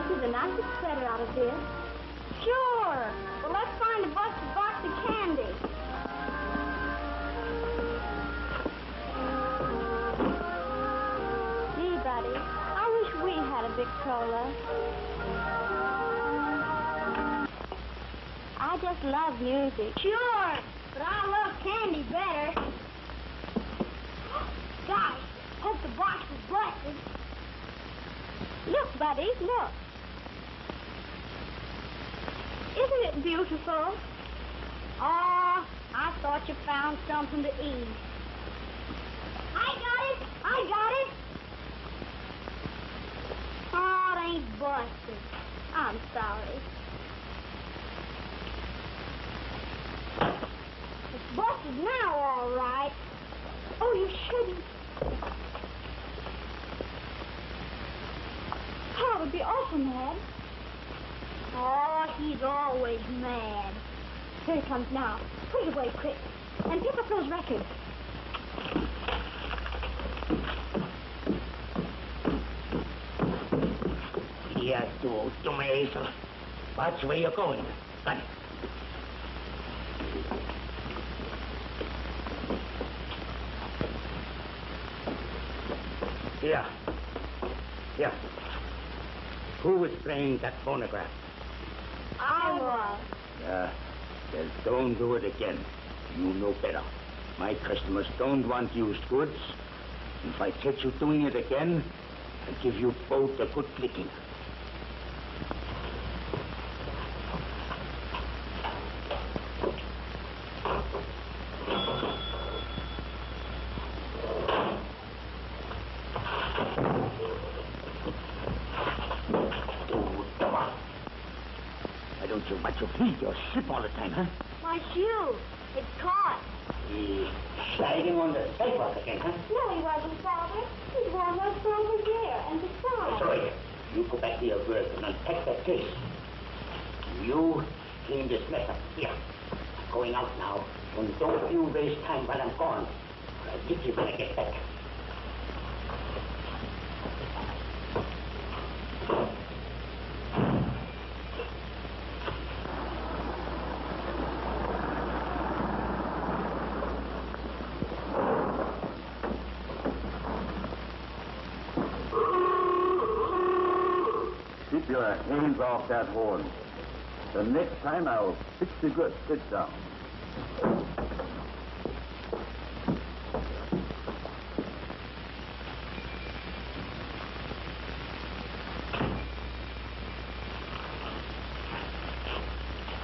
There's a nice sweater out of this. Sure. Well, let's find a busted box of candy. Gee, buddy, I wish we had a Victrola. I just love music. Sure, but I love candy better. Gosh, hope the box is busted. Look, buddy, look. Isn't it beautiful? Oh, I thought you found something to eat. I got it! Oh, it ain't busted. I'm sorry. It's busted now, all right. Oh, you shouldn't. Pa would be awful mad. Oh, he's always mad. Here he comes now. Put it away quick. And pick up those records. Yeah, you dumb hazel. Watch where you're going. Run. Here. Who was playing that phonograph? I was. Yeah. Well, don't do it again. You know better. My customers don't want used goods. If I catch you doing it again, I'll give you both a good flicking. You feed your ship all the time, huh? My shoe. It's caught. He's sliding on the sidewalk again, huh? No, he wasn't, Father. He's almost over there. And besides... Sorry. You go back to your work and unpack that case. You clean this mess up. Here. I'm going out now. And don't you waste time while I'm gone. I'll get you when I get back. Keep your hands off that horn. The next time I'll fix you good. Sit down.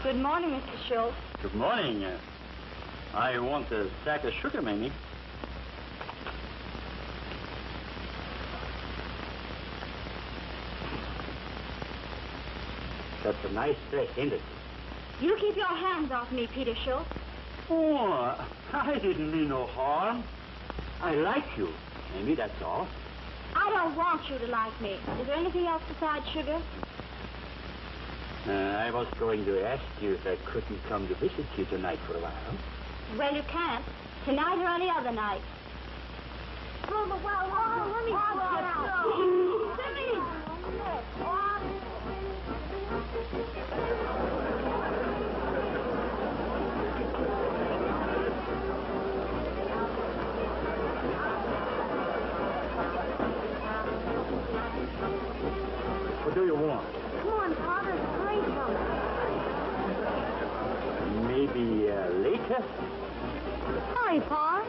Good morning, Mr. Schultz. Good morning. I want a sack of sugar, Mamie. That's a nice dress, isn't it? You keep your hands off me, Peter Schultz. Oh, I didn't mean no harm. I like you, Mamie, that's all. I don't want you to like me. Is there anything else besides sugar? I was going to ask you if I couldn't come to visit you tonight for a while. Well, you can't. Tonight or any other night. Oh, let me What do you want? Come on, Father. It's great coming. Maybe later? Sorry, Pa.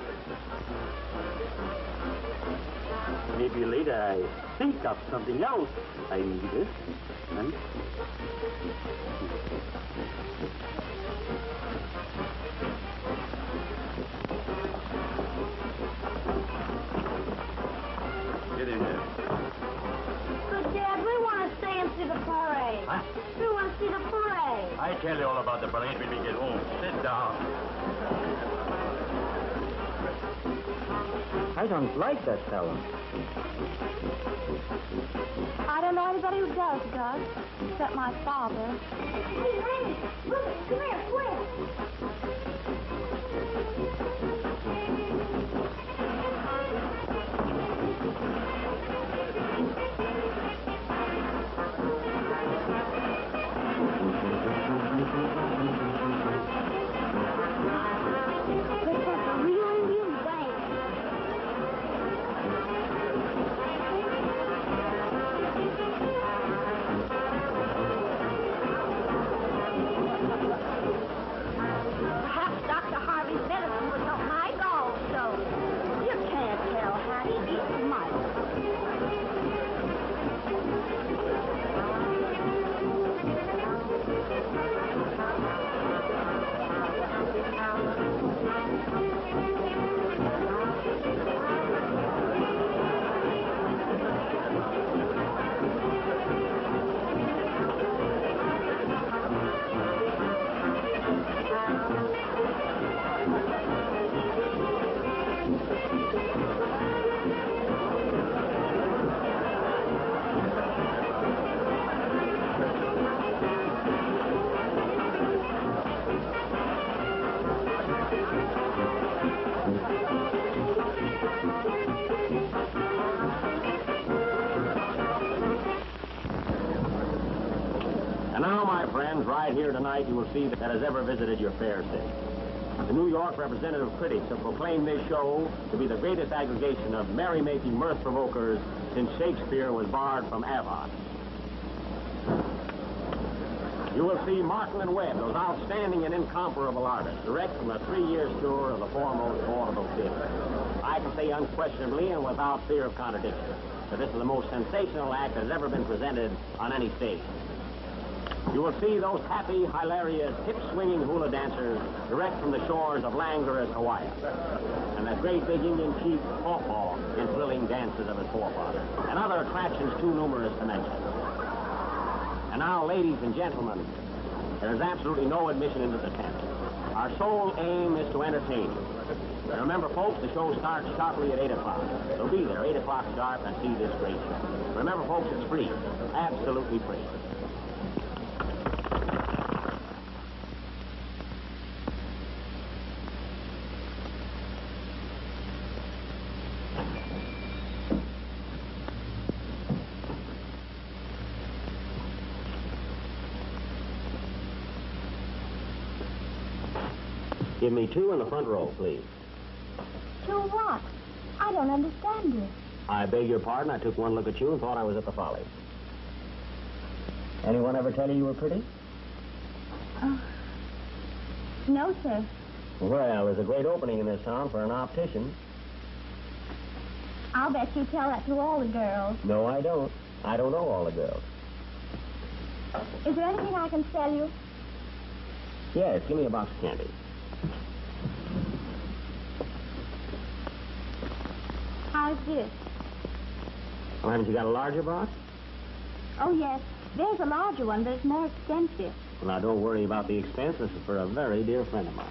Maybe later I think of something else I needed. Huh? Get in there. But, Dad, we want to stay and see the parade. Huh? We want to see the parade. I tell you all about the parade when we get home. Sit down. I don't like that fellow. I don't know anybody who does, Gus, except my father. Hey, Randy, look, come here, quick. now, my friends, right here tonight, you will see that has ever visited your fair city. The New York representative critics have proclaimed this show to be the greatest aggregation of merrymaking mirth provokers since Shakespeare was barred from Avon. You will see Martin and Webb, those outstanding and incomparable artists, direct from a 3-year tour of the foremost vaudeville theater. I can say unquestionably and without fear of contradiction that this is the most sensational act that has ever been presented on any stage. You will see those happy, hilarious, hip-swinging hula dancers direct from the shores of languorous Hawaii. And that great big Indian chief, Pawpaw, in thrilling dances of his forefathers. And other attractions too numerous to mention. And now, ladies and gentlemen, there is absolutely no admission into the tent. Our sole aim is to entertain you. And remember, folks, the show starts sharply at 8 o'clock. So be there, 8 o'clock sharp, and see this great show. Remember, folks, it's free. Absolutely free. Give me 2 in the front row, please. 2 what? I don't understand you. I beg your pardon. I took one look at you and thought I was at the Follies. Anyone ever tell you were pretty? No, sir. Well, there's a great opening in this town for an optician. I'll bet you tell that to all the girls. No, I don't. I don't know all the girls. Is there anything I can sell you? Yes, give me a box of candy. How's this? Well, haven't you got a larger box? Oh, yes. There's a larger one, but it's more expensive. Well, now, don't worry about the expense. This is for a very dear friend of mine.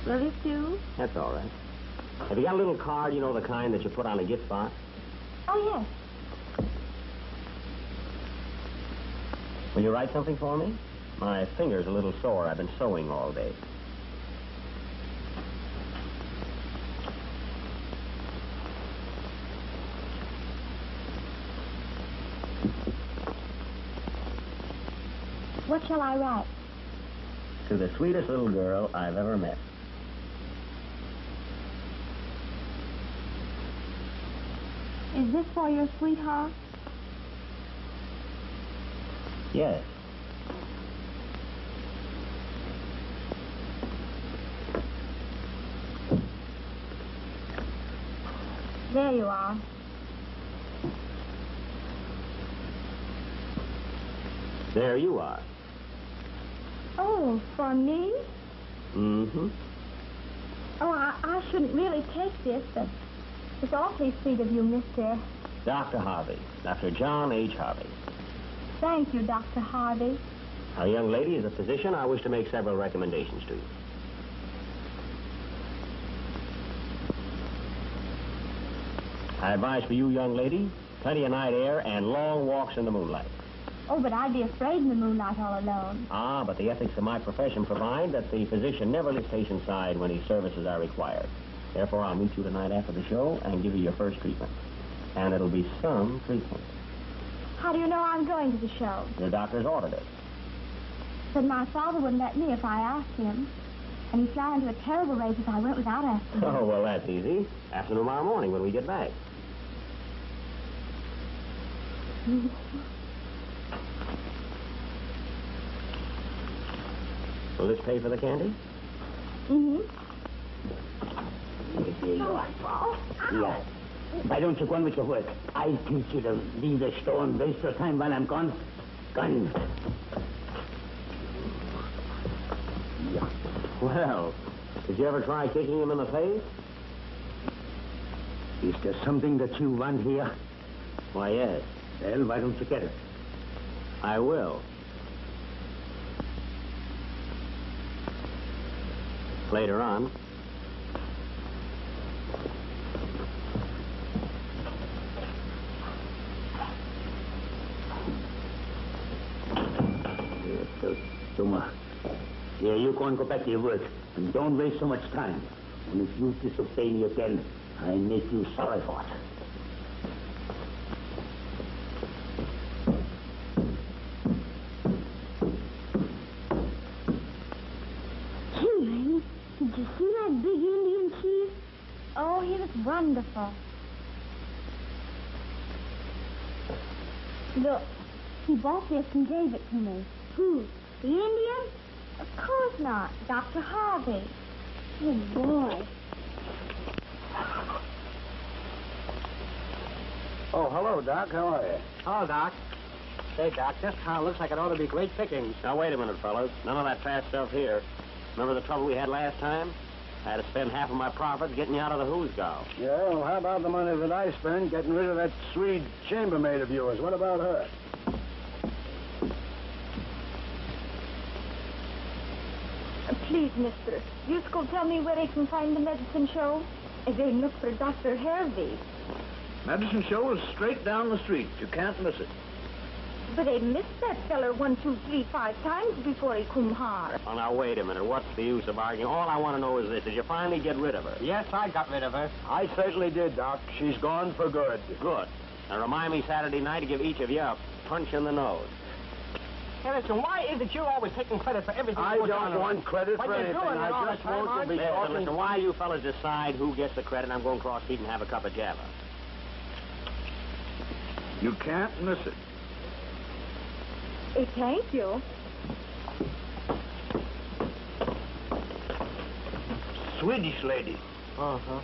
Will this do? That's all right. Have you got a little card, you know, the kind that you put on a gift box? Oh, yes. Will you write something for me? My finger's a little sore. I've been sewing all day. What shall I write? To the sweetest little girl I've ever met. Is this for your sweetheart? Yes. There you are. There you are. Oh, for me? Mm-hmm. Oh, I shouldn't really take this, but it's awfully sweet of you, Mr. Dr. Harvey. Dr. John H. Harvey. Thank you, Dr. Harvey. Now, young lady, as a physician, I wish to make several recommendations to you. I advise for you, young lady, plenty of night air and long walks in the moonlight. Oh, but I'd be afraid in the moonlight all alone. Ah, but the ethics of my profession provide that the physician never leaves patient side when his services are required. Therefore, I'll meet you tonight after the show and give you your first treatment. And it'll be some treatment. How do you know I'm going to the show? The doctor's ordered it. But my father wouldn't let me if I asked him. And he'd fly into a terrible rage if I went without asking him. Oh, well, that's easy. After tomorrow morning when we get back. Will this pay for the candy? Mm-hmm. Here you are. Yeah. Why don't you go on with your work? I teach you to leave the store and waste your time while I'm gone. Gone. Yeah. Well, did you ever try kicking him in the face? Is there something that you want here? Why, yes. Well, why don't you get it? I will. Later on. Tuma. Yeah, you go and go back to your work. And don't waste so much time. And if you disobey me again, I make you sorry for it. Gee, did you see that big Indian chief? Oh, he looks wonderful. Look, he bought this and gave it to me. Who? The Indian? Of course not. Dr. Harvey. Oh, boy. Oh, hello, Doc. How are you? Hello, Doc. Say, Doc, this town looks like it ought to be great pickings. Now, wait a minute, fellas. None of that fast stuff here. Remember the trouble we had last time? I had to spend half of my profits getting you out of the hoosgow. Yeah, well, how about the money that I spent getting rid of that Swede chambermaid of yours? What about her? Please, mister, you go tell me where I can find the medicine show. And then look for Dr. Harvey. Medicine show is straight down the street. You can't miss it. But I missed that feller 1, 2, 3, 5 times before he come hard. Oh, now, wait a minute. What's the use of arguing? All I want to know is this. Did you finally get rid of her? Yes, I got rid of her. I certainly did, Doc. She's gone for good. Good. Now, remind me Saturday night to give each of you a punch in the nose. Hey, listen, why is it you're always taking credit for everything I that goes on don't want credit But for you're anything. doing it all I the just time, want to aren't be you? talking. Listen, why you fellas decide who gets the credit, I'm going across the street and have a cup of java. You can't miss it. Hey, thank you. Swedish lady. Uh-huh.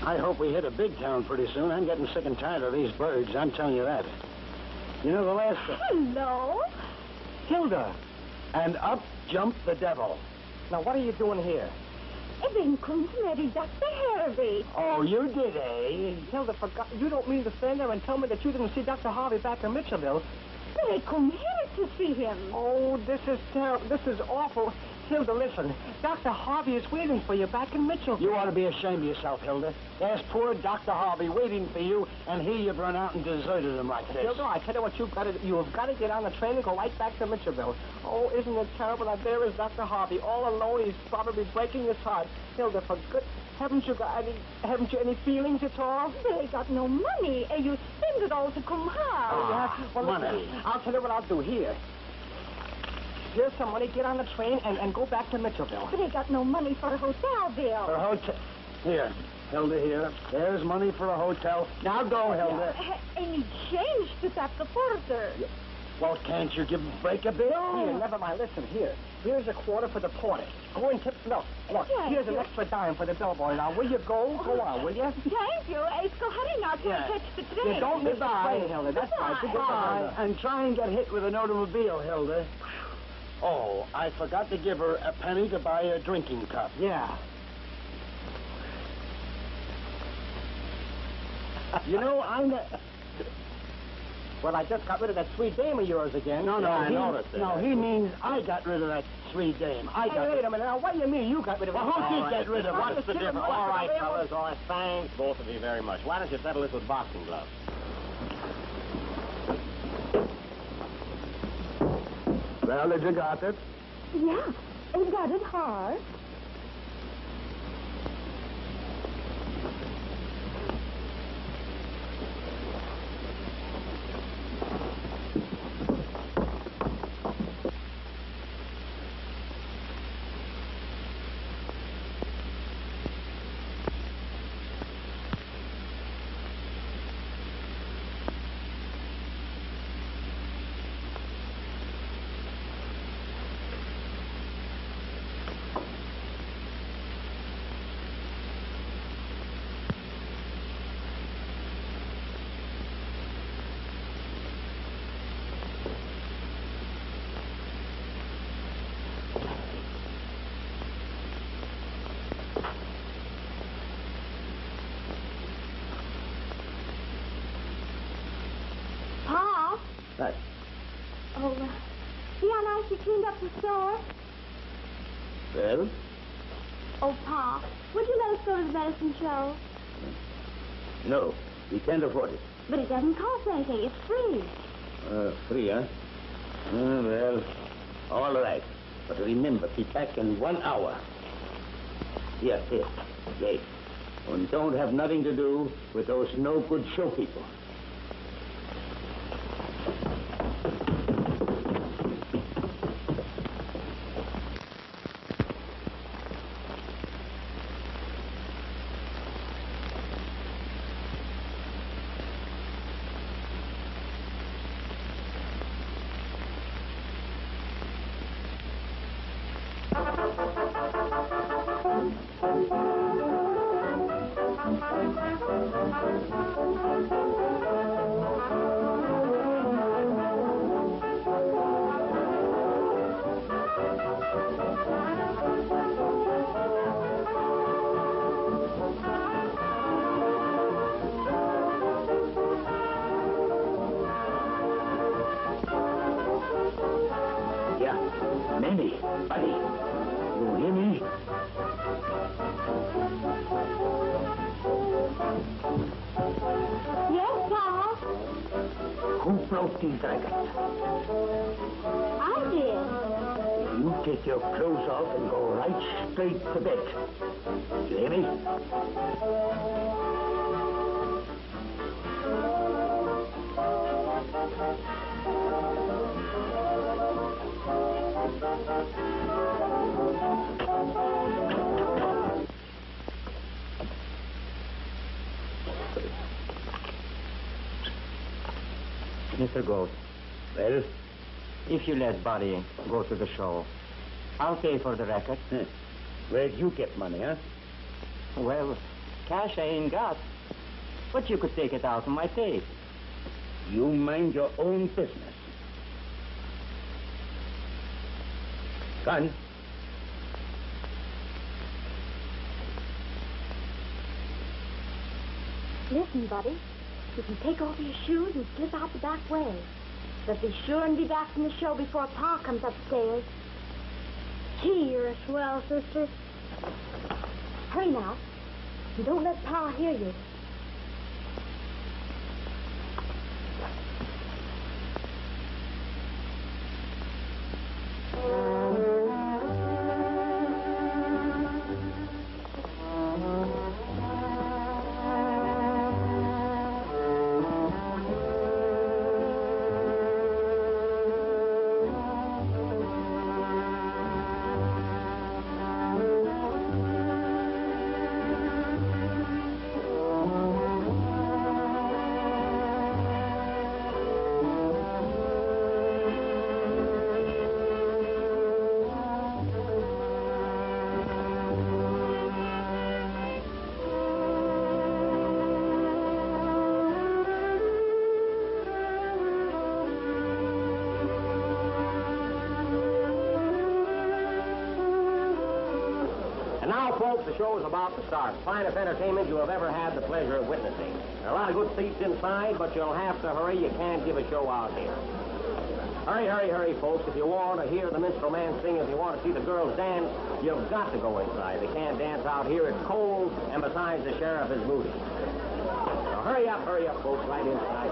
I hope we hit a big town pretty soon. I'm getting sick and tired of these birds. I'm telling you that. You know, the last... Hello. Hilda. And up jumped the devil. Now, what are you doing here? I've been come to marry Dr. Harvey. Oh, you did, eh? Hilda, you don't mean to stand there and tell me that you didn't see Dr. Harvey back in Mitchellville? But I come here to see him. Oh, this is terrible. This is awful. Hilda, listen. Dr. Harvey is waiting for you back in Mitchellville. You ought to be ashamed of yourself, Hilda. There's poor Dr. Harvey waiting for you, and here you've run out and deserted him like this. Hilda, I tell you what you've got to do. You've got to get on the train and go right back to Mitchellville. Oh, isn't it terrible? Now, there is Dr. Harvey all alone. He's probably breaking his heart. Hilda, for good... Haven't you any feelings at all? But I got no money, and you spend it all to come here. Oh, yeah? Well, money. listen, I'll tell you what I'll do here. Here's some money. Get on the train and go back to Mitchellville. But I got no money for a hotel bill. For a hotel... Here, Hilda, here. There's money for a hotel. Now go, Hilda. I need change to tap the porter. Well, can't you break a bill? Here, never mind. Listen, here. Here's a quarter for the porter. Go and tip... Look, Yeah, here's an yeah. extra dime for the bellboy. Now, will you go? Go on, will you? Thank you. Let's go hurry now till I catch the train. You don't miss the Goodbye. train, Hilda. That's right. Goodbye. Goodbye. And try and get hit with an automobile, Hilda. Oh, I forgot to give her a penny to buy a drinking cup. Yeah. You know, Well, I just got rid of that sweet dame of yours again. No, I noticed it. No, he means I got rid of that sweet dame. I got Hey, wait a minute. Now, what do you mean you got rid of it? Well, who did get rid of What's it? the difference? All right, fellas. All right, thanks, both of you very much. Why don't you settle this with boxing gloves? Well, have you got it? Yeah, I got it hard. What? Oh, see how nice you cleaned up the store? Well? Oh, Pa, would you let us go to the medicine show? No, we can't afford it. But it doesn't cost anything. It's free. Free, huh? Well, all right. But remember, be back in 1 hour. Here, wait. And don't have nothing to do with those no-good show people. Manny, buddy, you hear me? Yes, Pa? Who broke these records? I did. You take your clothes off and go right straight to bed. You hear me? Mr. Gold, Well? if you let Buddy go to the show, I'll pay for the record. Where'd you get money, huh? Well, cash I ain't got, but you could take it out of my pay. You mind your own business. Gun. Listen, Buddy. You can take off your shoes and slip out the back way. But be sure and be back from the show before Pa comes upstairs. Gee, you're a swell, sister. Hurry now. And don't let Pa hear you. Folks, the show is about to start. Finest entertainment you have ever had the pleasure of witnessing. There are a lot of good seats inside, but you'll have to hurry. You can't give a show out here. Hurry, hurry, hurry, folks. If you want to hear the minstrel man sing, if you want to see the girls dance, you've got to go inside. They can't dance out here. It's cold, and besides, the sheriff is moody. So hurry up, folks, right inside.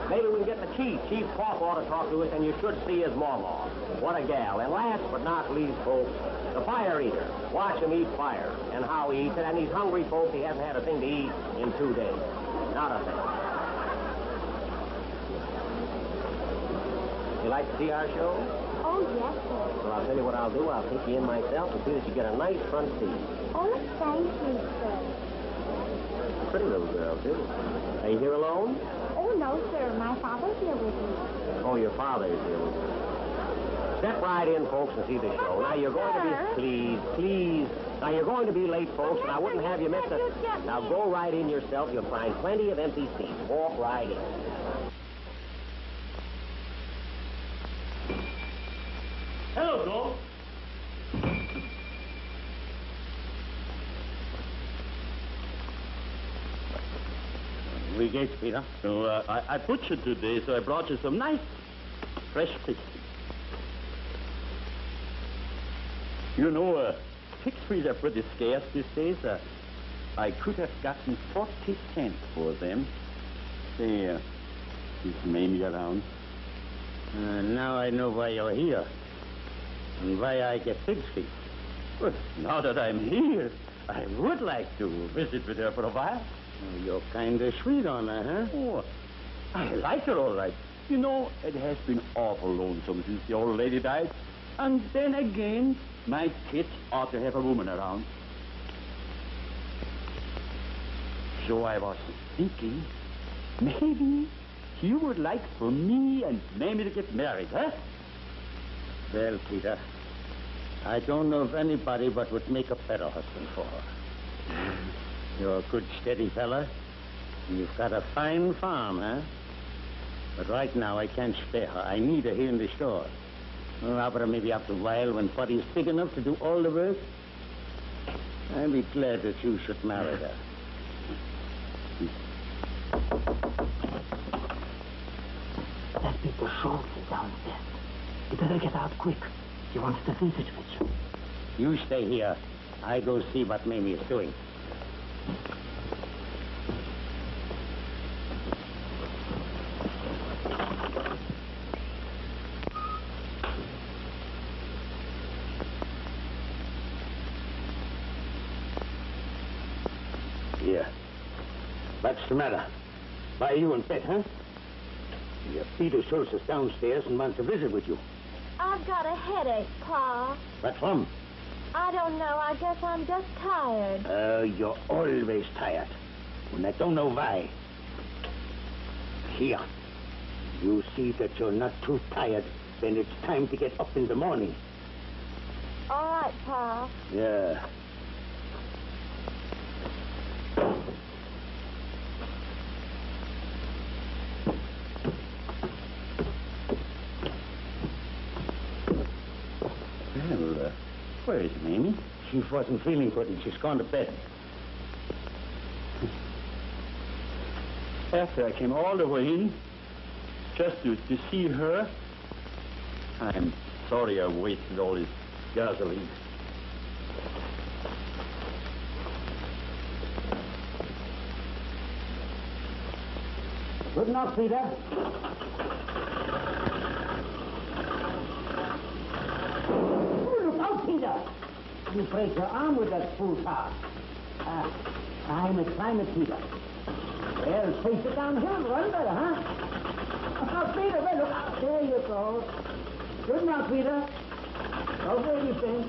Maybe we can get the chief. Chief Pop ought to talk to us, and you should see his mama. What a gal. And last but not least, folks, the fire eater. Watch him eat fire and how he eats it. And he's hungry, folks. He hasn't had a thing to eat in 2 days. Not a thing. You like to see our show? Oh, yes, sir. Well, I'll tell you what I'll do. I'll take you in myself and see that you get a nice front seat. Oh, thank you, sir. Pretty little girl, too. Are you here alone? Oh, no, sir. My father's here with me. Oh, your father is here with you. Step right in, folks, and see the show. Now, you're going to be... Please. Now, you're going to be late, folks, and I wouldn't have you miss it. Now, go right in yourself. You'll find plenty of empty seats. Walk right in. Hello, Joe. We get Peter. So, I butchered today, so I brought you some nice, fresh fish. You know, pig's feet are pretty scarce these days. I could have gotten 40 cents for them. Say, is Mamie around? Now I know why you're here. And why I get pig's feet? Well, now that I'm here, I would like to visit with her for a while. Oh, you're kind of sweet on her, huh? Oh, I like her all right. You know, it has been awful lonesome since the old lady died. And then again, my kids ought to have a woman around. So I was thinking, maybe you would like for me and Mamie to get married, huh? Well, Peter, I don't know of anybody but would make a better husband for her. You're a good, steady fella. And you've got a fine farm, huh? But right now, I can't spare her. I need her here in the store. Well, I'll maybe after a while when Buddy's big enough to do all the work. I'd be glad that you should marry her. That people Schultz is downstairs. You better get out quick. He wants to visit with you. You stay here. I go see what Mamie is doing. Here. What's the matter? Why are you in bed, huh? Yeah, Peter Schultz is downstairs and wants to visit with you. I've got a headache, Pa. What from? I don't know. I guess I'm just tired. You're always tired. And I don't know why. Here. You see that you're not too tired when it's time to get up in the morning. All right, Pa. Yeah. Well, where is Mamie? She wasn't feeling good and she's gone to bed. After I came all the way in, just to see her, I'm sorry I wasted all this gasoline. Good enough, Peter. Peter, you break your arm with that spool car. Climb it, Peter. Well, face it downhill, run better, huh? Oh, Peter, well, look, there you go. Good now, Peter. Don't do anything.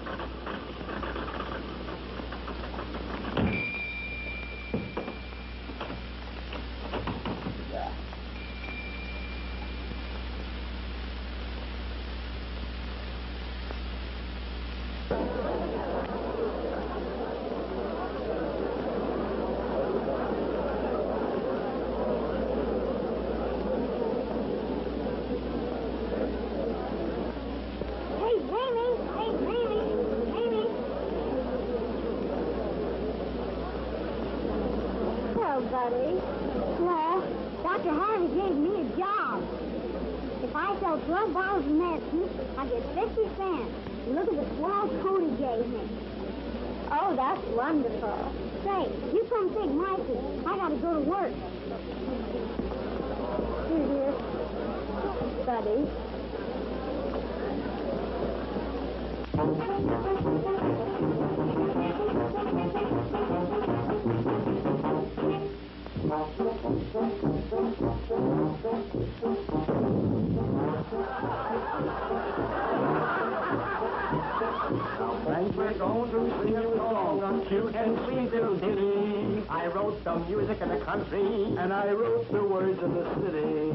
Buddy. Well, Dr. Harvey gave me a job. If I sell 12 bottles of medicine, I get 50 cents. And look at the swell coat he gave me. Oh, that's wonderful. Say, you come take my seat. I gotta go to work. Here, dear. Buddy. Friends, we're going to sing a song on cute and sweet little ditty. I wrote the music in the country, and I wrote the words in the city.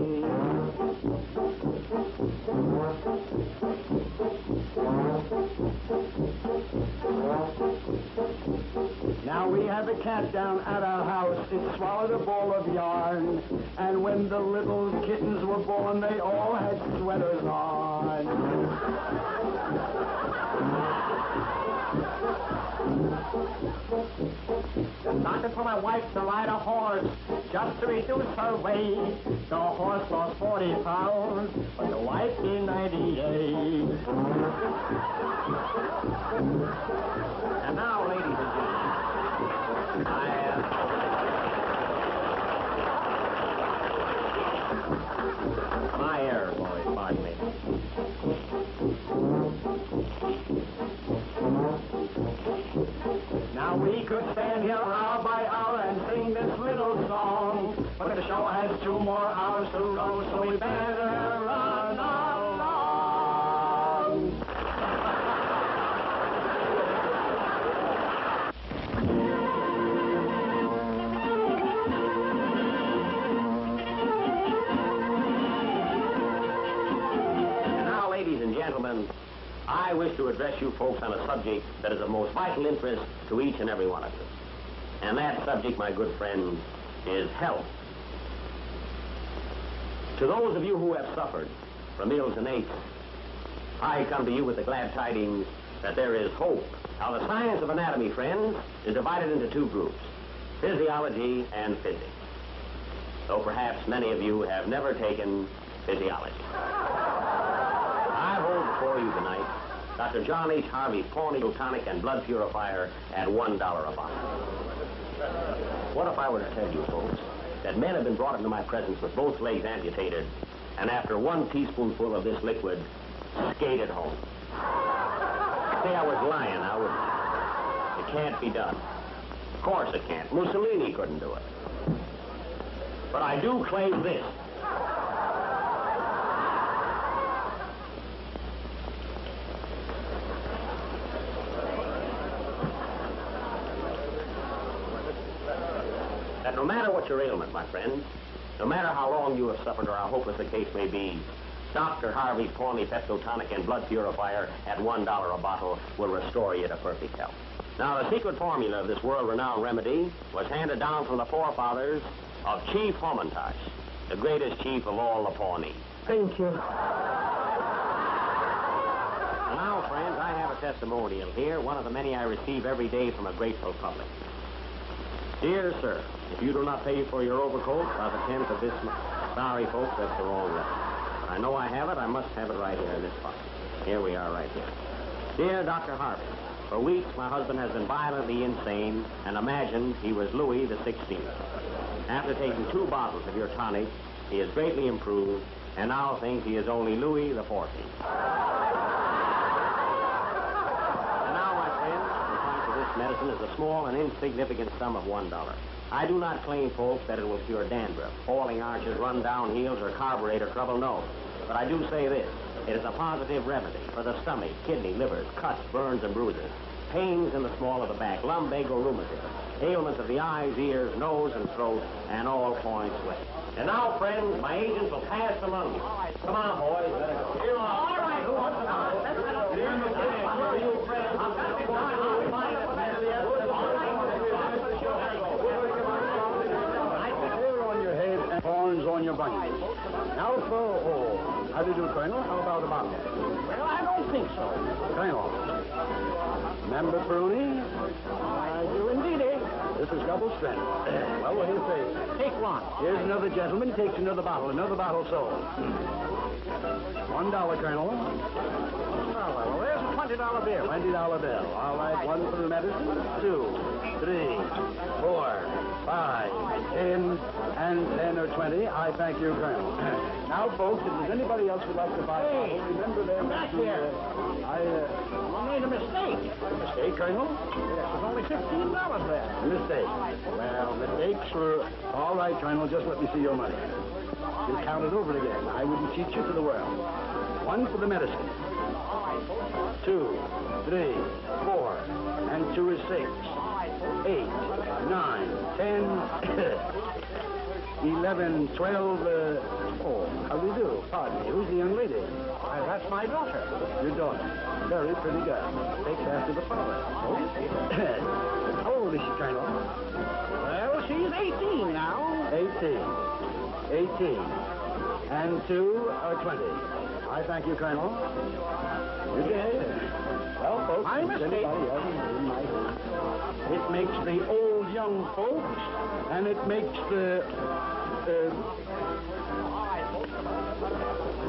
Now we have a cat down at our house. It swallowed a ball of yarn. And when the little kittens were born, they all had sweaters on. Doctor told my wife to ride a horse just to reduce her weight. The horse lost 40 pounds, but the wife gained 98. And now, ladies and gentlemen, my error, boys, pardon me. could stand here hour by hour and sing this little song. But the show has 2 more hours to go, so we better run along. Now, ladies and gentlemen, I wish to address you folks on a subject that is of most vital interest to each and every one of you. And that subject, my good friends, is health. To those of you who have suffered from ills and aches, I come to you with the glad tidings that there is hope. Now, the science of anatomy, friends, is divided into 2 groups, physiology and physics. Though perhaps many of you have never taken physiology. I hold before you tonight Dr. John H. Harvey's Pawnee Tonic and Blood Purifier at $1 a bottle. What if I were to tell you, folks, that men have been brought into my presence with both legs amputated, and after 1 teaspoonful of this liquid, skated home? Say I was lying, now, wouldn't I? It can't be done. Of course it can't. Mussolini couldn't do it. But I do claim this. That no matter what your ailment, my friends, no matter how long you have suffered or how hopeless the case may be, Dr. Harvey's Pawnee Pepto-Tonic and Blood Purifier at $1 a bottle will restore you to perfect health. Now, the secret formula of this world-renowned remedy was handed down from the forefathers of Chief Homantash, the greatest chief of all the Pawnees. Thank you. Now, friends, I have a testimonial here, one of the many I receive every day from a grateful public. Dear sir, if you do not pay for your overcoat by the 10th of this month, sorry, folks, that's the wrong letter. But I know I have it. I must have it right here in this pocket. Here we are right here. Dear Dr. Harvey, for weeks my husband has been violently insane and imagined he was Louis the 16th. After taking 2 bottles of your tonic, he has greatly improved and now thinks he is only Louis the 14th. Medicine is a small and insignificant sum of $1. I do not claim, folks, that it will cure dandruff, falling arches, run-down heels, or carburetor trouble, no. But I do say this. It is a positive remedy for the stomach, kidney, livers, cuts, burns, and bruises, pains in the small of the back, lumbago rheumatism, ailments of the eyes, ears, nose, and throat, and all points left. And now, friends, my agents will pass among you. Come on, boys, let it go. Here, all right, who wants to know? You friends, I've got to on your head and horns on your bunions. Now for all. How do you do, Colonel? How about a bottle? Well, I don't think so. Colonel. Remember Pruny? I do indeed, eh? This is double strength. Well, what do you say? Take one. Here's another gentleman. Takes another bottle sold. $1, Colonel. Well, there's a $20 bill. $20 bill. All right, 1 for the medicine. 2, 3, 4, 5, 10, and 10 or 20. I thank you, Colonel. Now, folks, if there's anybody else who'd like to buy a bottle, remember their back here. You made a mistake. A mistake, Colonel? Yes, there's only $15 there. A mistake. Well, mistakes were... All right, Colonel, just let me see your money. We'll count it over again. I wouldn't cheat you for the world. 1 for the medicine. 2, 3, 4, and 2 is 6. 8, 9, 10, 11, 12, how do you do? Pardon me, who's the young lady? That's my daughter. Your daughter. Very pretty girl. Takes after the father. Oh? How old is she, Colonel? Well, she's 18 now. 18. And 2 are 20. I thank you, Colonel. You did. Well, folks, My mistake. It makes the old young folks, and it makes the...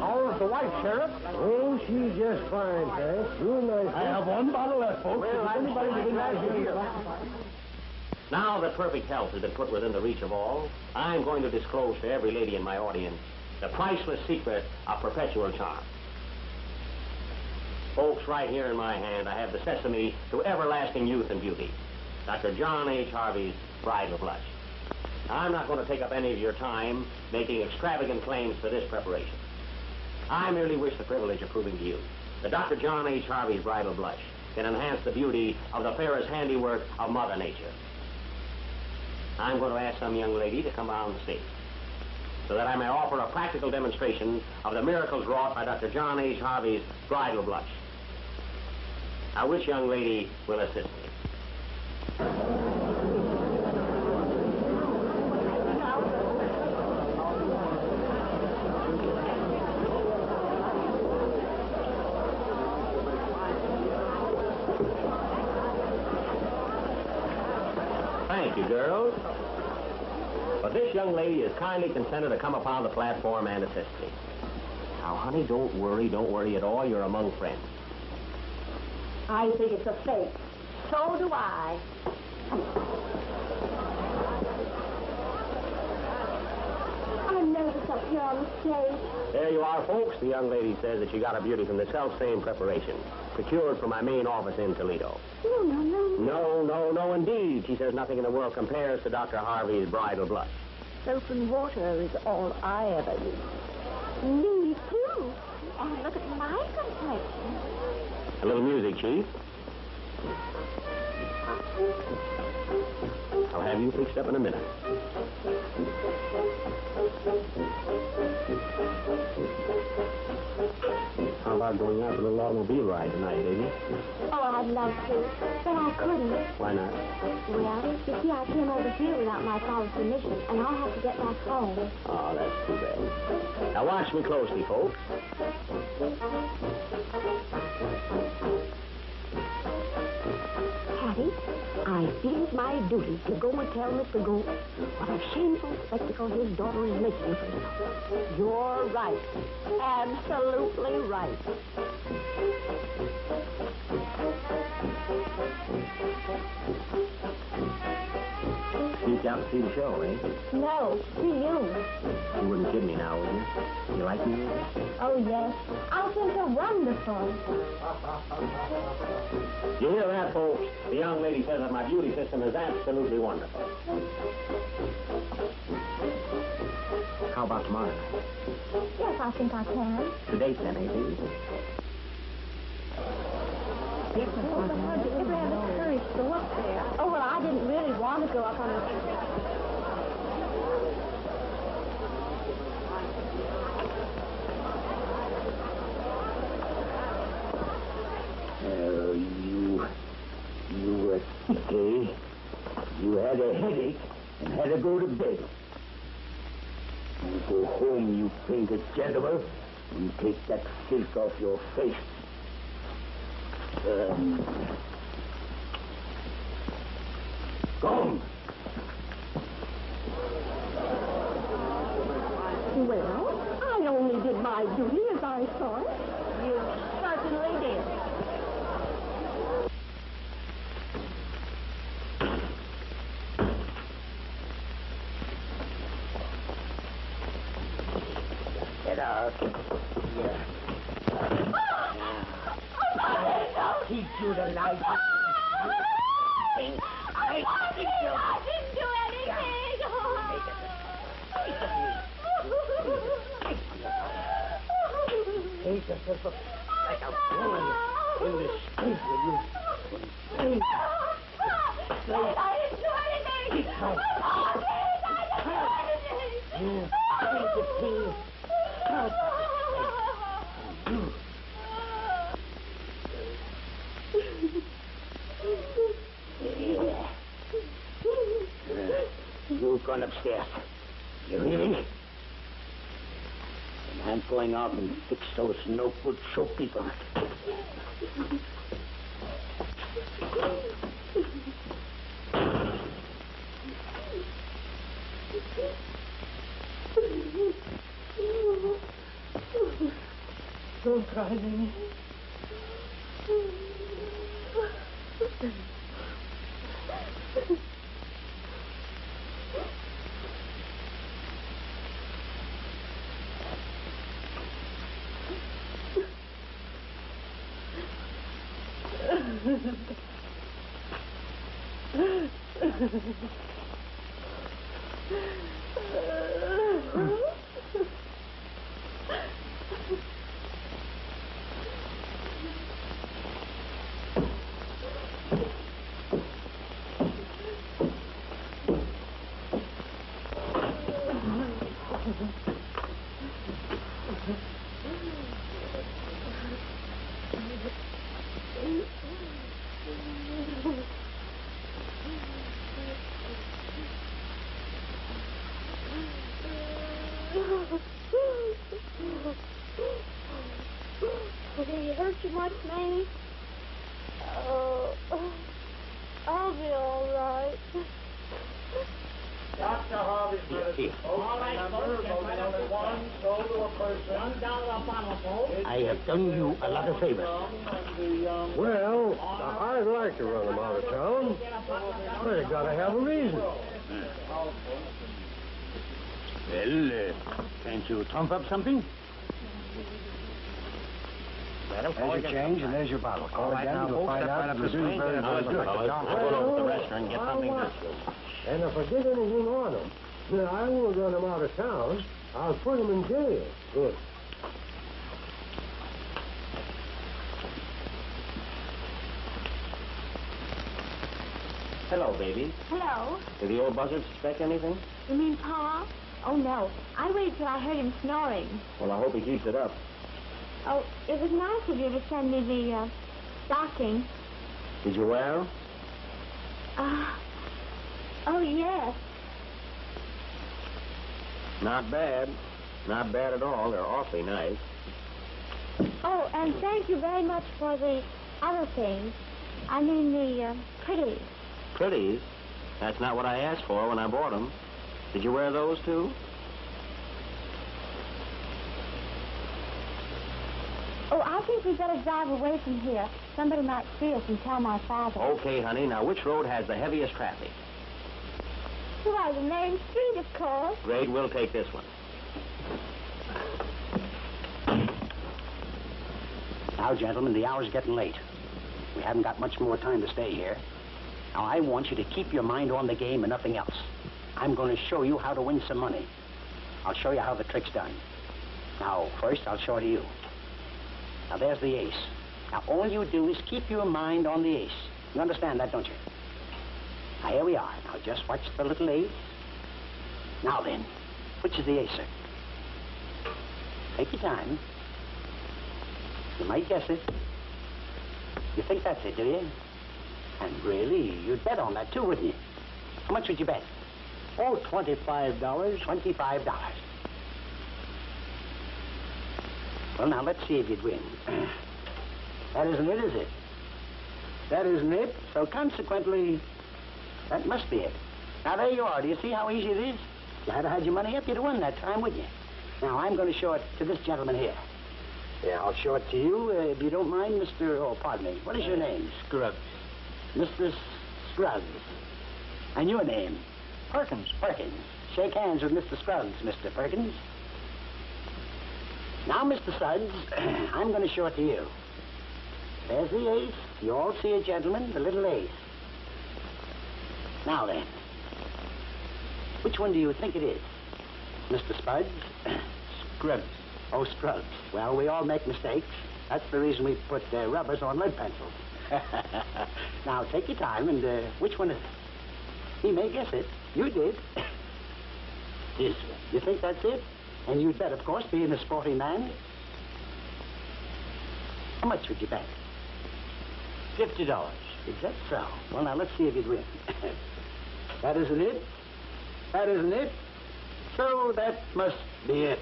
How's the wife, Sheriff? Oh, she's just fine, thanks. Real nice. I have 1 bottle left, folks. Well, anybody within that here. Now that perfect health has been put within the reach of all, I'm going to disclose to every lady in my audience the priceless secret of perpetual charm. Folks, right here in my hand, I have the sesame to everlasting youth and beauty. Dr. John H. Harvey's bridal blush. I'm not going to take up any of your time making extravagant claims for this preparation. I merely wish the privilege of proving to you that Dr. John H. Harvey's bridal blush can enhance the beauty of the fairest handiwork of Mother Nature. I'm going to ask some young lady to come on the stage so that I may offer a practical demonstration of the miracles wrought by Dr. John H. Harvey's bridal blush. Now, which young lady will assist me? Thank you, girls. But this young lady has kindly consented to come upon the platform and assist me. Now, honey, don't worry at all. You're among friends. I think it's a fake. So do I. I'm nervous up here on the stage. There you are, folks. The young lady says that she got a beauty from the self-same preparation, procured from my main office in Toledo. No, indeed. She says nothing in the world compares to Dr. Harvey's bridal blush. Soap and water is all I ever use. Me, too. And look at my complexion. A little music, Chief. I'll have you fixed up in a minute. How about going out for a little automobile ride tonight, baby? Oh, I'd love to, but I couldn't. Why not? Well, you see, I came over here without my father's permission, and I'll have to get back home. Oh, that's too bad. Now, watch me closely, folks. Hattie, I feel it's my duty to go and tell Mr. Gould what a shameful spectacle his daughter is making for him. You're right. Absolutely right. Sneaked out to see the show, eh? No, see you. You wouldn't kid me now, would you? You like me? Oh, yes. I think you're wonderful. You hear that, folks? The young lady says that my beauty system is absolutely wonderful. How about tomorrow night? Yes, I think I can. The date, then, eh, baby? Yes, Mr. How'd you ever have the courage to go up there? Oh, well, I didn't really want to go up on the... You were sick, eh? You had a headache and had to go to bed. You go home, you painted gentleman, and take that filth off your face. Come. Well, I only did my duty as I saw it. You certainly did. Get out. Yeah. I'll teach you tonight. I didn't do anything. Take yourself up like a woman in the street, will you? Please, I didn't do anything. You think it, please. You gone upstairs. You hear me? And I'm going out and fix those no good shopkeeper. Don't cry, Mamie. Did he hurt you much, Mamie? Oh, I'll be all right. Dr. Harvey's Here. All right, only one sold to a person. $1 bottle, folks. I have done you a lot of favors. Well, I'd like to run them out of town. But you gotta have a reason. Well, can't you trump up something? There's your change and there's your bottle. Call right, again, now, you'll folks, find step out right up if the you do street. very Now, let's good. go, fellas. I'll go over to the restaurant and get something to And if I get anything on them, then I won't run them out of town. I'll put them in jail. Good. Hello, baby. Hello? Did the old buzzard suspect anything? You mean Pa? Oh, no. I waited till I heard him snoring. Well, I hope he keeps it up. Oh, it was nice of you to send me the stocking. Did you wear 'em? Oh, yes. Not bad. Not bad at all. They're awfully nice. Oh, and thank you very much for the other things. I mean the pretties. Pretties? That's not what I asked for when I bought 'em. Did you wear those, too? Oh, I think we'd better drive away from here. Somebody might see us and tell my father. Okay, honey. Now, which road has the heaviest traffic? Why, the main street, of course. Great, we'll take this one. Now, gentlemen, the hour's getting late. We haven't got much more time to stay here. Now, I want you to keep your mind on the game and nothing else. I'm going to show you how to win some money. I'll show you how the trick's done. Now, first, I'll show it to you. Now, there's the ace. Now, all you do is keep your mind on the ace. You understand that, don't you? Now, here we are. Now, just watch the little ace. Now, then, which is the ace, sir? Take your time. You might guess it. You think that's it, do you? And really, you'd bet on that, too, wouldn't you? How much would you bet? Oh, $25. $25. Well, now, let's see if you'd win. That isn't it, is it? That isn't it. So, consequently, that must be it. Now, there you are. Do you see how easy it is? If you had had your money up, you'd have won that time, wouldn't you? Now, I'm going to show it to this gentleman here. Yeah, I'll show it to you, if you don't mind, Mr. Oh, pardon me. What is your name? Scrubs. Mr. Scruggs. And your name? Perkins. Perkins. Shake hands with Mr. Scruggs, Mr. Perkins. Now, Mr. Suggs, I'm going to show it to you. There's the ace. You all see it, gentlemen, the little ace. Now, then, which one do you think it is? Mr. Spuds? Scrubs. Oh, Scrubs. Well, we all make mistakes. That's the reason we put rubbers on lead pencils. Now, take your time, and which one is it? He may guess it. You did. Yes, sir. You think that's it? And you'd bet, of course, being a sporting man. How much would you bet? $50. Is that so? Well, now, let's see if you'd win. That isn't it. That isn't it. So that must be it.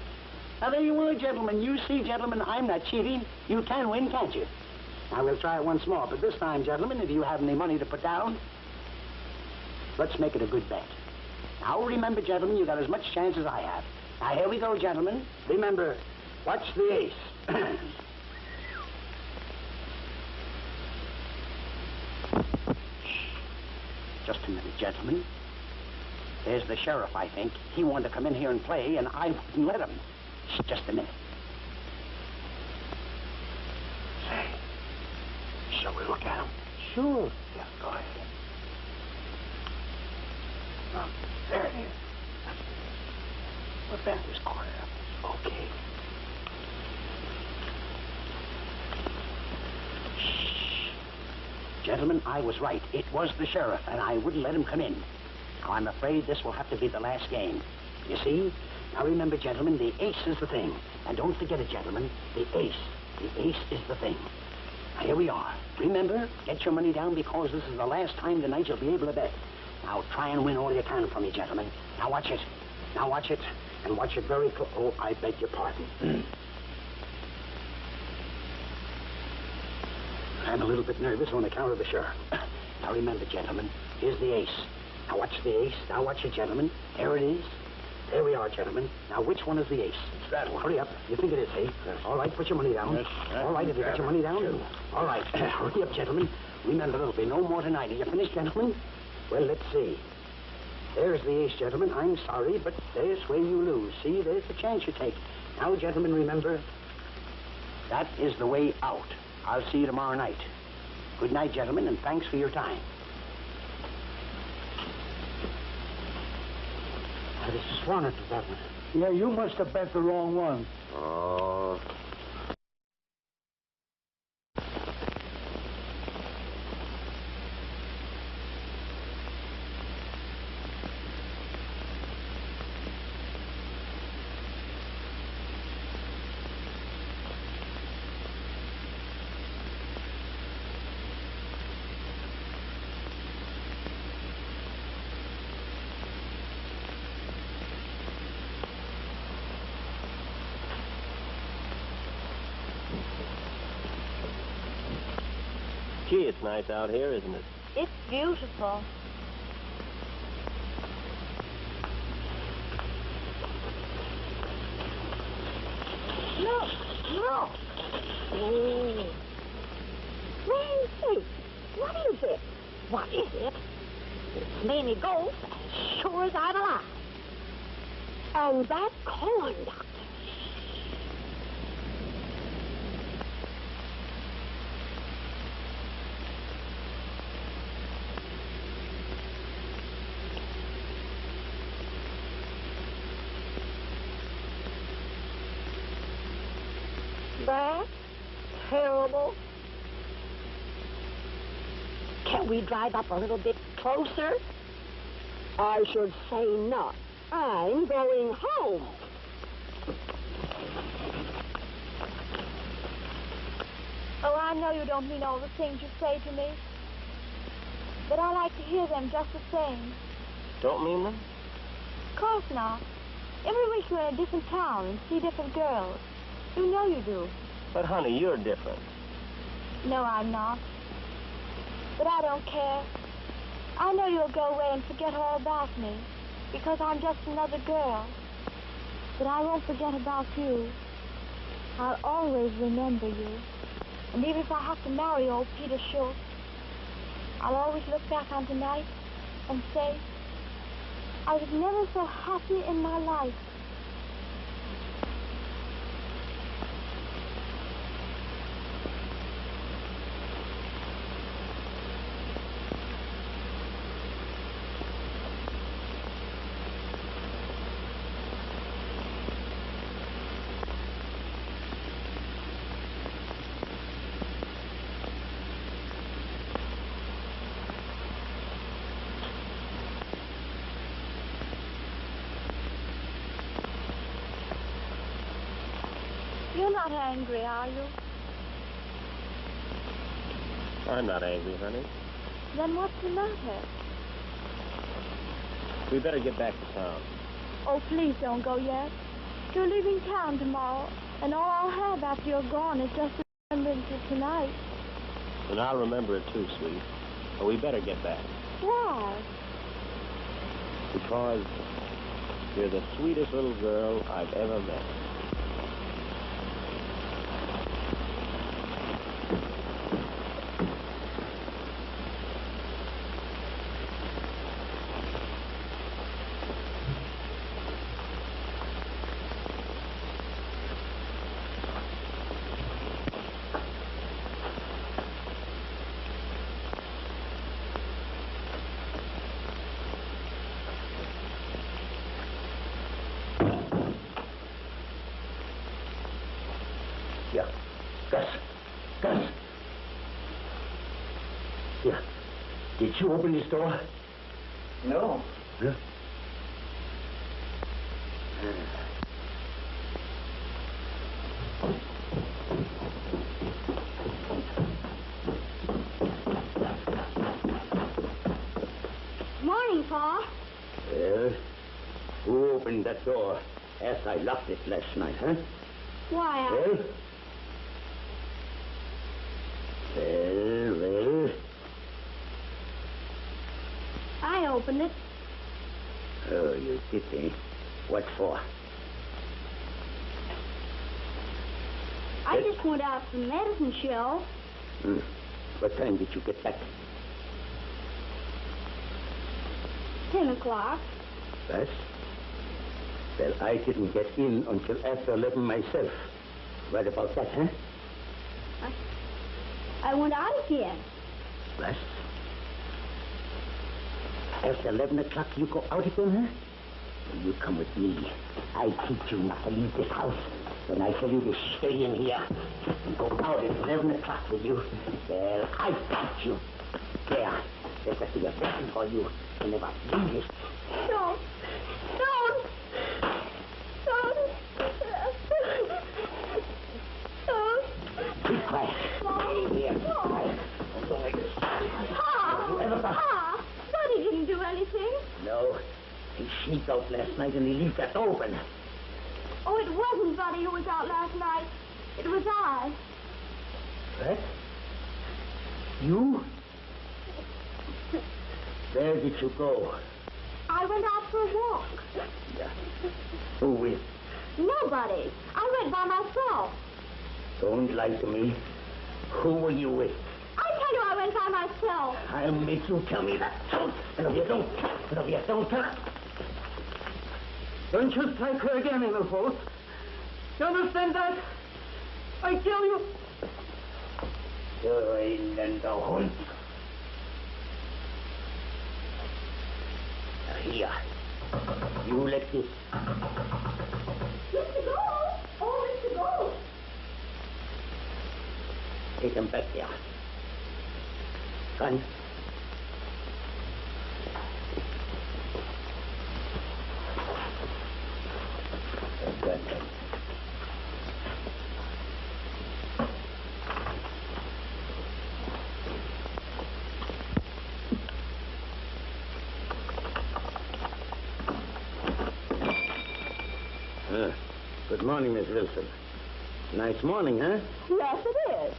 Now, there you are, gentlemen. You see, gentlemen, I'm not cheating. You can win, can't you? Now, we'll try it once more. But this time, gentlemen, if you have any money to put down, let's make it a good bet. Now, remember, gentlemen, you got as much chance as I have. Now, here we go, gentlemen. Remember, watch the ace. Just a minute, gentlemen. There's the sheriff, I think. He wanted to come in here and play, and I wouldn't let him. Shh, just a minute. Say, shall we look at him? Sure. Yeah, go ahead. There it is. Put back this corner up. Okay. Shh. Gentlemen, I was right. It was the sheriff, and I wouldn't let him come in. Now, I'm afraid this will have to be the last game. You see? Now, remember, gentlemen, the ace is the thing. And don't forget it, gentlemen. The ace. The ace is the thing. Now, here we are. Remember, get your money down because this is the last time tonight you'll be able to bet. Now, try and win all you can from me, gentlemen. Now, watch it. Now, watch it. And watch it very close. Oh, I beg your pardon. I'm a little bit nervous on account of the sheriff. Now, remember, gentlemen, here's the ace. Now, watch the ace. Now, watch it, gentlemen. There it is. There we are, gentlemen. Now, which one is the ace? That one. Hurry up. You think it is, eh? Yes. All right, put your money down. Yes. All right, have you got your money down? Yes. All right. Hurry up, gentlemen. Remember, there'll be no more tonight. Are you finished, gentlemen? Well, let's see. There's the ace, gentlemen. I'm sorry, but there's where you lose. See, there's the chance you take. Now, gentlemen, remember, that is the way out. I'll see you tomorrow night. Good night, gentlemen, and thanks for your time. I just sworn it to that one. Yeah, you must have bet the wrong one. Oh. Gee, it's nice out here, isn't it? It's beautiful. Look, look. Oh. Wait, what is it? What is it? It's Mamie Ghost, as sure as I'm alive. And that corn doctor. That's terrible. Can we drive up a little bit closer? I should say not. I'm going home. Oh, I know you don't mean all the things you say to me. But I like to hear them just the same. Don't mean them? Of course not. Every week you're in a different town and see different girls. You know you do. But, honey, you're different. No, I'm not. But I don't care. I know you'll go away and forget all about me, because I'm just another girl. But I won't forget about you. I'll always remember you. And even if I have to marry old Peter Schultz, I'll always look back on tonight and say, I was never so happy in my life. You're not angry, are you? I'm not angry, honey. Then what's the matter? We better get back to town. Oh, please don't go yet. You're leaving town tomorrow, and all I'll have after you're gone is just a remembrance of tonight. And I'll remember it too, sweet. But we better get back. Why? Because you're the sweetest little girl I've ever met. Here. Did you open this door? No. Huh? Morning, Pa. Well, who opened that door after I locked it last night, huh? Why, Well. I opened it. Oh, you did, eh? What for? I just went out to the medicine show. What time did you get back? 10 o'clock. What? Well, I didn't get in until after 11 myself. What about that, huh? I went out again. What? After 11 o'clock, you go out again, huh? Well, you come with me. I teach you not to leave this house. When I tell you to stay in here and go out at 11 o'clock with you, well, I teach you. There. There's a be a blessing for you. You never leave this. Don't. Keep quiet. Stay here. Quiet. Pa, Buddy didn't do anything. No. He sneaked out last night and he left that open. Oh, it wasn't Buddy who was out last night. It was I. What? You? Where did you go? I went out for a walk. Yeah. Who with? Nobody. I went by myself. Don't lie to me. Who were you with? I tell you I went by myself. I'll make you tell me that. And if you don't tell her. Don't you strike her again, Edelfold. You understand that? I tell you. You're in the hunt. Here. You let this. Mr. Gold! Oh, Mr. Gold! Take him back there. Son. Good. Good morning, Miss Wilson. Nice morning, huh? Yes, it is.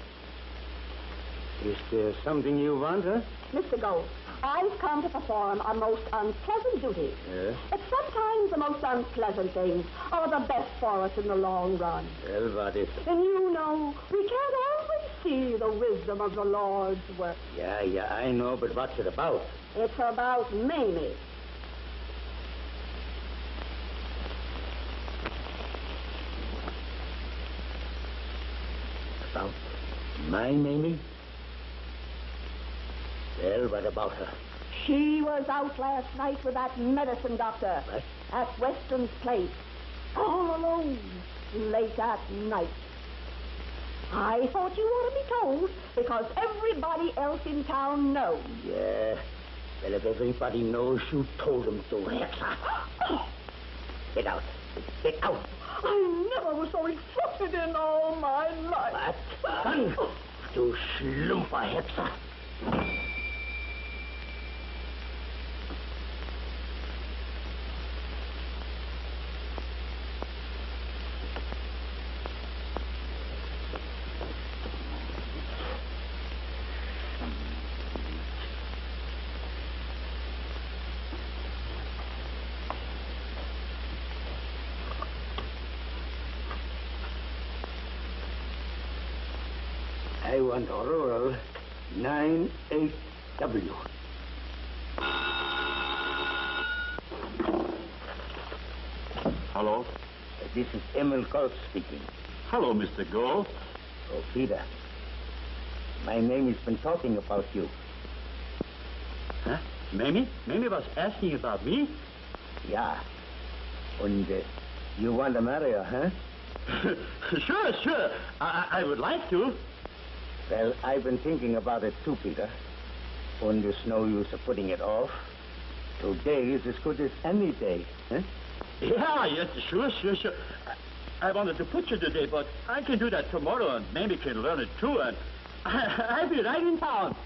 Is there something you want, huh? Mr. Gold, I've come to perform a most unpleasant duty. Yes? But sometimes the most unpleasant things are the best for us in the long run. Well, what is it? And you know, we can't always see the wisdom of the Lord's work. Yeah, I know, but what's it about? It's about Mamie. About my Mamie? Well, what about her? She was out last night with that medicine doctor. What? At Weston's place. All alone. Late at night. I thought you ought to be told because everybody else in town knows. Yeah. Well, if everybody knows you told them to, Hexa. Get out. Get out. I never was so insulted in all my life. What? Son, you slumper, Hexa. I want Aurora 98W. Hello? This is Emil Gold speaking. Hello, Mr. Gold. Oh, Peter. My name has been talking about you. Huh? Mamie? Mamie was asking about me? Yeah. And you want to marry her, huh? Sure. I would like to. Well, I've been thinking about it too, Peter. And there's no use of putting it off. Today is as good as any day. Huh? Yeah, yes, sure. I wanted to put you today, but I can do that tomorrow, and maybe can learn it too, and I'll be right in town.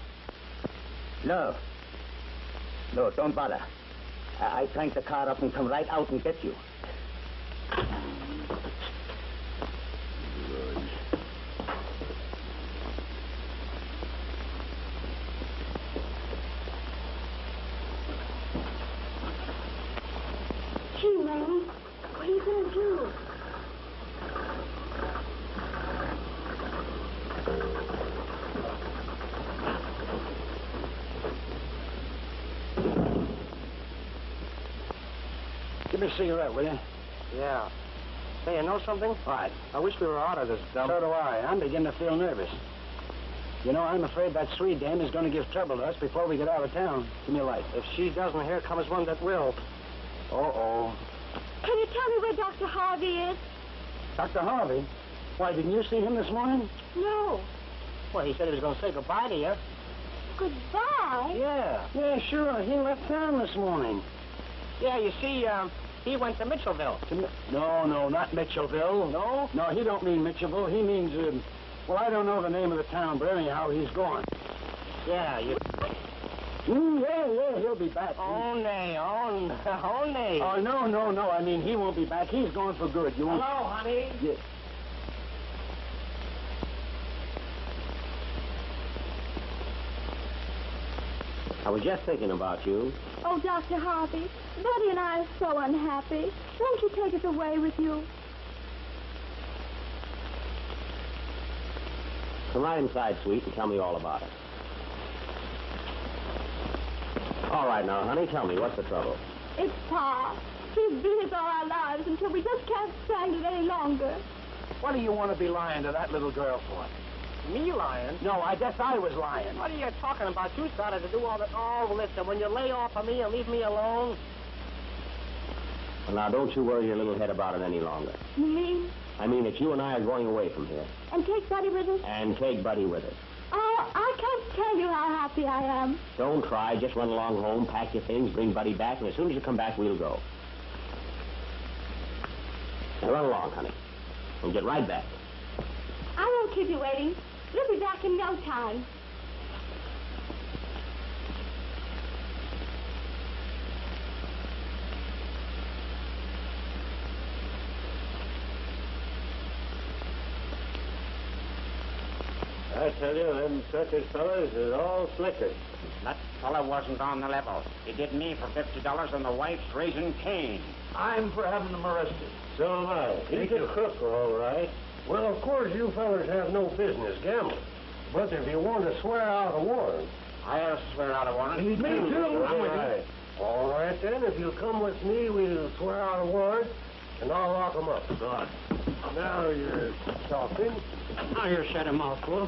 No, don't bother. I crank the car up and come right out and get you. Gee, Lanny, what are you going to do? Give me a cigarette, will you? Yeah. Hey, you know something? What? I wish we were out of this dump. So do I. I'm beginning to feel nervous. You know, I'm afraid that Swede dame is going to give trouble to us before we get out of town. Give me a light. If she doesn't, here comes one that will. Uh-oh. Can you tell me where Dr. Harvey is? Dr. Harvey? Why, didn't you see him this morning? No. Well, he said he was going to say goodbye to you. Goodbye? Yeah, sure. He left town this morning. Yeah, you see, he went to Mitchellville. No, not Mitchellville. No? No, he don't mean Mitchellville. He means, well, I don't know the name of the town, but anyhow, he's gone. Yeah, you... Yeah, he'll be back. Oh, nay. Oh, no. I mean, he won't be back. He's gone for good. You won't... Hello, honey. Yeah. I was just thinking about you. Oh, Dr. Harvey, Betty and I are so unhappy. Won't you take us away with you? Come right inside, sweet, and tell me all about it. All right, now, honey, tell me, what's the trouble? It's Pa. He's beat us all our lives until we just can't stand it any longer. What do you want to be lying to that little girl for? Me lying? No, I guess I was lying. What are you talking about? You started to do all that. Oh, listen, when you lay off of me and leave me alone. Well, now, don't you worry your little head about it any longer. You mean? I mean that you and I are going away from here. And take Buddy with us? And take Buddy with us. Oh, I can't tell you how happy I am. Don't try. Just run along home, pack your things, bring Buddy back, and as soon as you come back, we'll go. Now, run along, honey. And get right back. I won't keep you waiting. We'll be back in no time. I tell you, them circus fellas is all slickers. That fella wasn't on the level. He did me for $50 and the wife's raising Cain. I'm for having them arrested. So am I. He's a crook, all right. Well, of course, you fellas have no business gambling. But if you want to swear out a warrant... I'll swear out a warrant. Me too. All right. All right, then. If you'll come with me, we'll swear out a warrant, and I'll lock 'em up. Good. Now you're talking. Now you said a mouthful.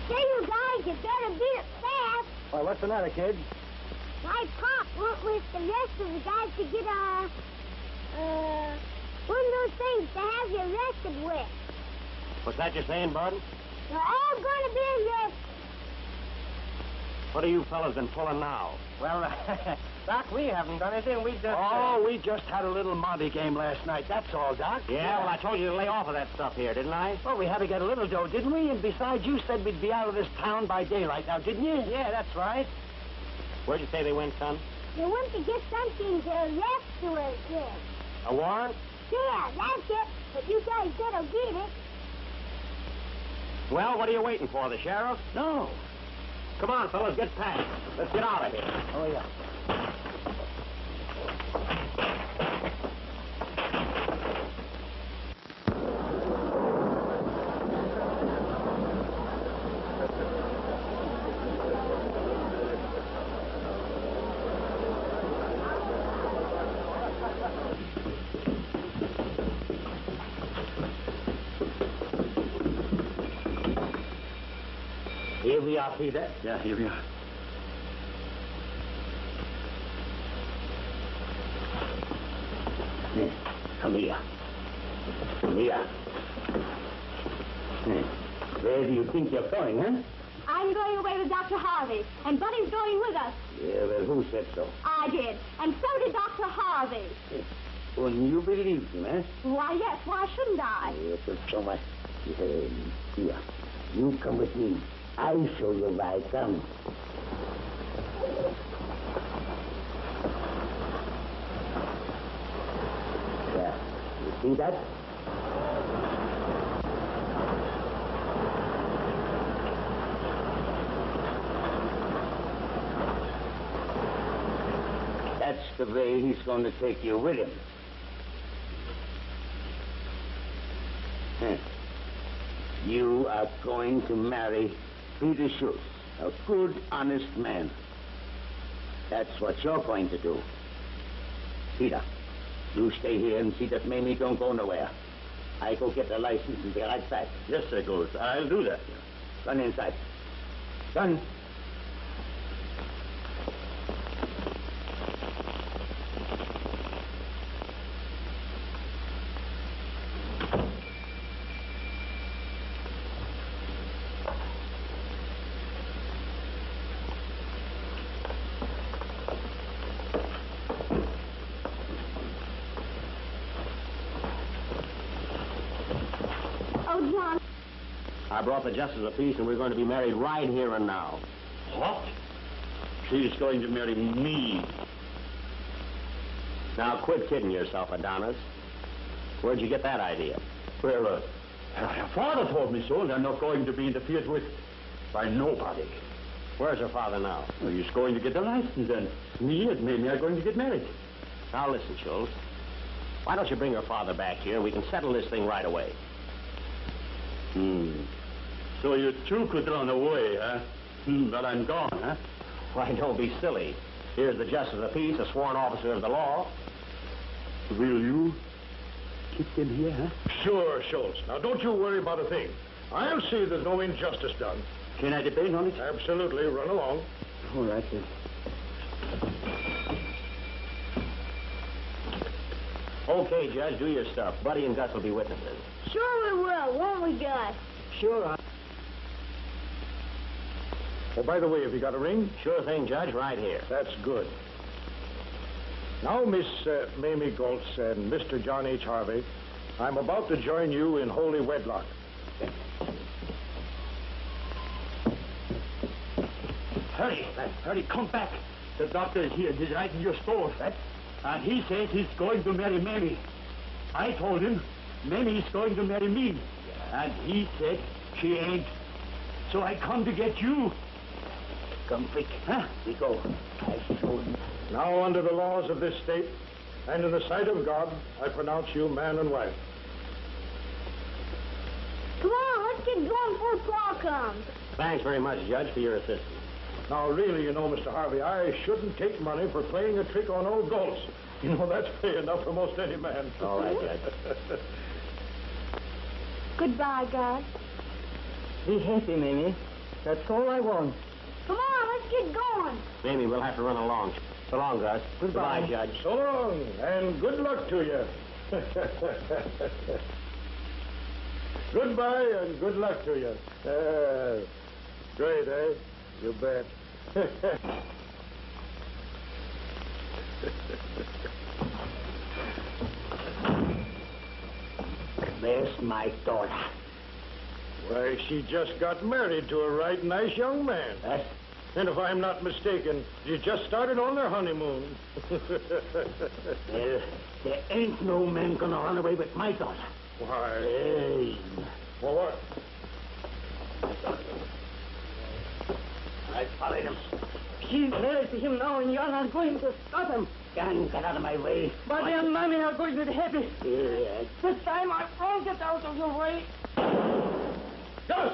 Hey, you guys, you better beat it fast. Why, what's the matter, kid? My pop went with the rest of the guys to get one of those things to have you arrested with. What's that you're saying, Bud? They're all going to be arrested. What are you fellas been pulling now? Well, Doc, we haven't done anything. We just... Oh, we just had a little Monte game last night. That's all, Doc. Yeah, well, I told you to lay off of that stuff here, didn't I? Well, we had to get a little dough, didn't we? And besides, you said we'd be out of this town by daylight now, didn't you? Yeah, that's right. Where'd you say they went, son? They want to get something to arrest to us with. A warrant? Yeah, that's it. But you guys better get it. Well, what are you waiting for, the sheriff? No. Come on, fellas, get packed. Let's get out of here. Oh, yeah. Here we are, Peter. Yeah, here we are. Here. Come here. Come here. Where do you think you're going, huh? I'm going away with Dr. Harvey, and Buddy's going with us. Yeah, well, who said so? I did, and so did Dr. Harvey. And you believed him, eh? Why, yes, why shouldn't I? Yes, so much. Here, you come with me. I'll show you where I come. Yeah, you see that? That's the way he's going to take you with him. You are going to marry Peter Schultz, a good, honest man. That's what you're going to do. Peter, you stay here and see that Mamie don't go nowhere. I go get the license and be right back. Yes, sir, Ghost. I'll do that. Run inside. Run. Oh, John. I brought the justice of peace, and we're going to be married right here and now. What? She's going to marry me. Now, quit kidding yourself, Adonis. Where'd you get that idea? Well, her father told me so, and I'm not going to be interfered with by nobody. Where's her father now? Well, he's going to get the license, and me and Mamie are going to get married. Now, listen, Schultz. Why don't you bring her father back here? We can settle this thing right away. So you two could run away, huh? But I'm gone, huh? Why, don't be silly. Here's the justice of peace, a sworn officer of the law. Will you keep them here, huh? Sure, Schultz. Now, don't you worry about a thing. I'll see there's no injustice done. Can I depend on it? Absolutely. Run along. All right, then. Okay, Judge, do your stuff. Buddy and Gus will be witnesses. Sure we will, won't we, Gus? Sure. Oh, by the way, have you got a ring? Sure thing, Judge, right here. That's good. Now, Miss Mamie Goltz and Mr. John H. Harvey, I'm about to join you in holy wedlock. Hurry, come back. The doctor is here. He's right in your store. And he says he's going to marry Mamie. I told him Mamie's going to marry me. And he said she ain't. So I come to get you. Come quick, huh? We go. I show him. Now, under the laws of this state, and in the sight of God, I pronounce you man and wife. Come on, let's get going before Paul comes. Thanks very much, Judge, for your assistance. Now, really, you know, Mr. Harvey, I shouldn't take money for playing a trick on old Goltz. You know, that's pay enough for most any man. All right, Judge. Goodbye, Gus. Be happy, Mamie. That's all I want. Come on, let's get going. Mamie, we'll have to run along. So long, Gus. Goodbye, Judge. So long, and good luck to you. Goodbye, and good luck to you. Great, eh? You bet. Where's my daughter? Why, she just got married to a right nice young man. And if I'm not mistaken, she just started on their honeymoon. Well, there ain't no man gonna run away with my daughter. Why? Hey. Well, what? I followed him. She's married to him now, and you're not going to stop him. Get out of my way. Buddy and Mommy are going to be happy. Yeah. This time I won't get out of your way. Gus!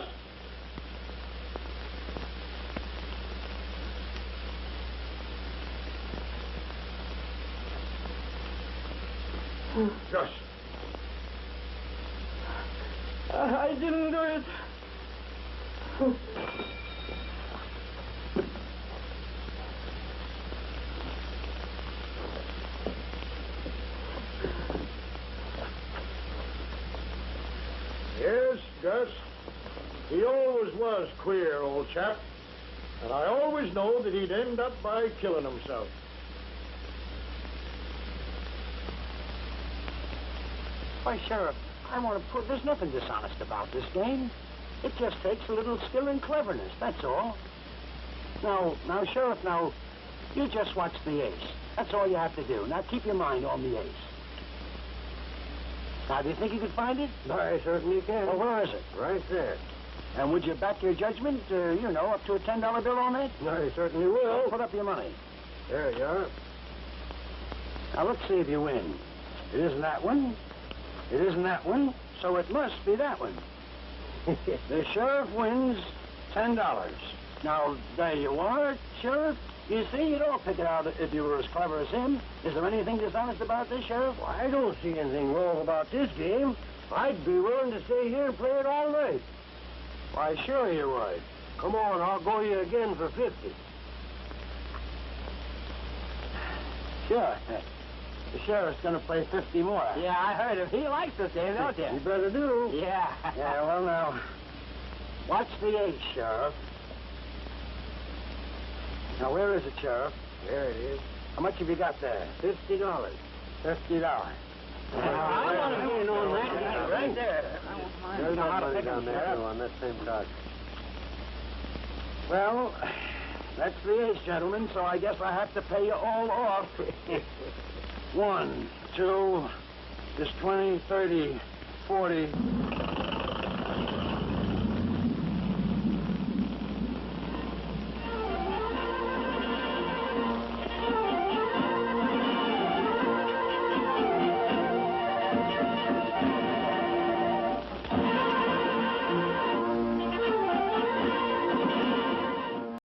Gus. I didn't do it. Yes. He always was queer, old chap. And I always know that he'd end up by killing himself. Why, Sheriff, I want to prove there's nothing dishonest about this game. It just takes a little skill and cleverness, that's all. Now, Sheriff, you just watch the ace. That's all you have to do. Now, keep your mind on the ace. Now, do you think you can find it? I certainly can. Well, where is it? Right there. And would you back your judgment, up to a $10 bill on that? I certainly will. Well, put up your money. There you are. Now, let's see if you win. It isn't that one. It isn't that one, so it must be that one. The sheriff wins $10. Now, there you are, Sheriff. You see, you'd all pick it out if you were as clever as him. Is there anything dishonest about this, Sheriff? Well, I don't see anything wrong about this game. I'd be willing to stay here and play it all night. Why, sure you would. Come on, I'll go you again for 50. Sure. The sheriff's going to play 50 more. Yeah, I heard him. He likes this game, don't you? You better do. Yeah. Yeah, well, now, watch the ace, Sheriff. Now, where is it, Sheriff? There it is. How much have you got there? $50. $50. I want to get in on that. Right there. There's no how to pick on them, Sheriff. on that same card. Well, that's the ace, gentlemen, so I guess I have to pay you all off. 1, 2, just 20, 30, 40.